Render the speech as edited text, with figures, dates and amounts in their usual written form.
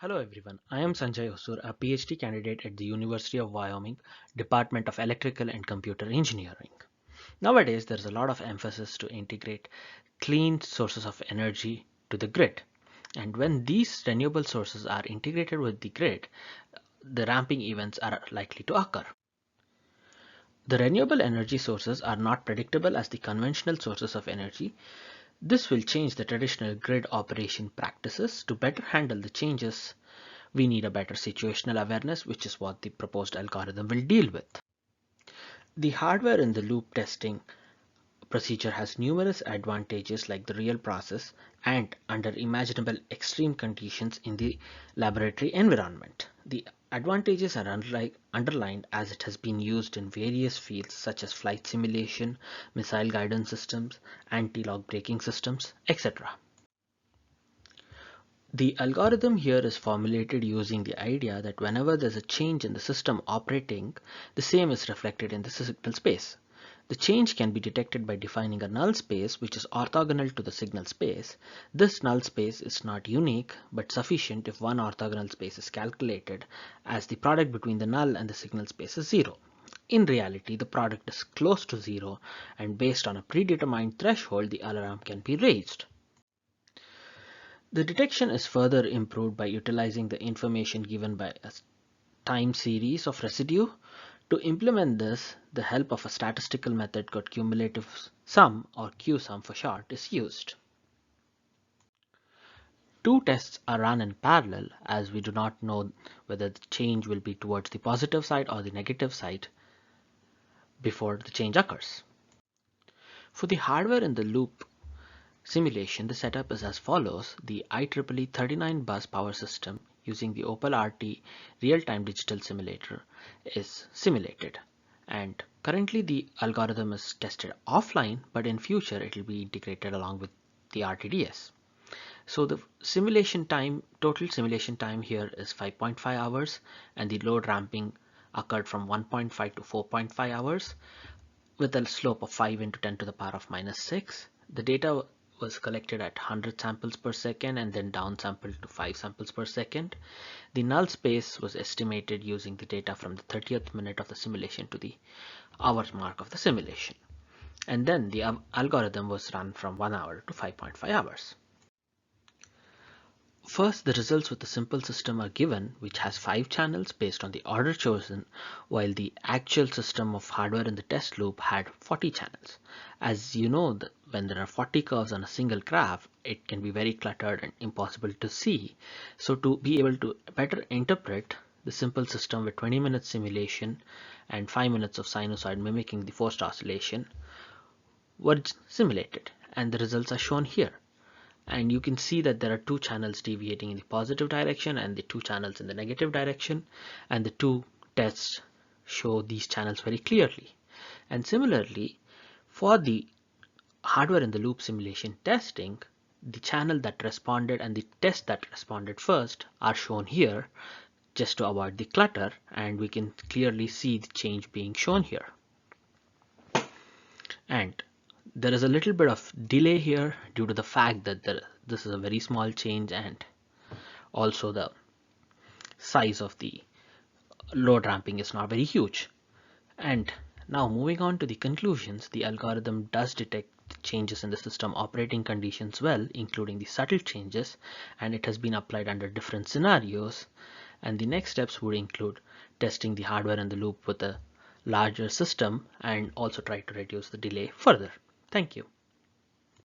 Hello everyone, I am Sanjay Hosur, a PhD candidate at the University of Wyoming, Department of Electrical and Computer Engineering. Nowadays, there's a lot of emphasis to integrate clean sources of energy to the grid. And when these renewable sources are integrated with the grid, the ramping events are likely to occur. The renewable energy sources are not predictable as the conventional sources of energy. This will change the traditional grid operation practices. To better handle the changes, we need a better situational awareness, which is what the proposed algorithm will deal with. The hardware in the loop testing procedure has numerous advantages like the real process and under imaginable extreme conditions in the laboratory environment. The advantages are underlined as it has been used in various fields such as flight simulation, missile guidance systems, anti-lock braking systems, etc. The algorithm here is formulated using the idea that whenever there's a change in the system operating, the same is reflected in the signal space. The change can be detected by defining a null space which is orthogonal to the signal space. This null space is not unique but sufficient if one orthogonal space is calculated, as the product between the null and the signal space is 0. In reality, the product is close to 0, and based on a predetermined threshold, the alarm can be raised. The detection is further improved by utilizing the information given by a time series of residue. To implement this, the help of a statistical method called cumulative sum, or QSUM for short, is used. Two tests are run in parallel as we do not know whether the change will be towards the positive side or the negative side before the change occurs. For the hardware in the loop simulation, the setup is as follows. The IEEE 39 bus power system using the Opal RT real-time digital simulator is simulated, and currently the algorithm is tested offline, but in future it will be integrated along with the RTDS. So the total simulation time here is 5.5 hours, and the load ramping occurred from 1.5 to 4.5 hours with a slope of 5 into 10 to the power of minus 6. The data was collected at 100 samples per second and then downsampled to 5 samples per second. The null space was estimated using the data from the 30th minute of the simulation to the hour mark of the simulation. And then the algorithm was run from 1 hour to 5.5 hours. First, the results with the simple system are given, which has 5 channels based on the order chosen, while the actual system of hardware in the test loop had 40 channels. As you know, when there are 40 curves on a single graph, it can be very cluttered and impossible to see. So to be able to better interpret the simple system with 20 minutes simulation and 5 minutes of sinusoid mimicking the forced oscillation were simulated, and the results are shown here. And you can see that there are 2 channels deviating in the positive direction and the 2 channels in the negative direction, and the 2 tests show these channels very clearly. And similarly, for the hardware in the loop simulation testing, the channel that responded and the test that responded first are shown here just to avoid the clutter, and we can clearly see the change being shown here. And there is a little bit of delay here due to the fact that this is a very small change, and also the size of the load ramping is not very huge. And now moving on to the conclusions, the algorithm does detect changes in the system operating conditions well, including the subtle changes, and it has been applied under different scenarios. And the next steps would include testing the hardware in the loop with a larger system and also try to reduce the delay further. Thank you.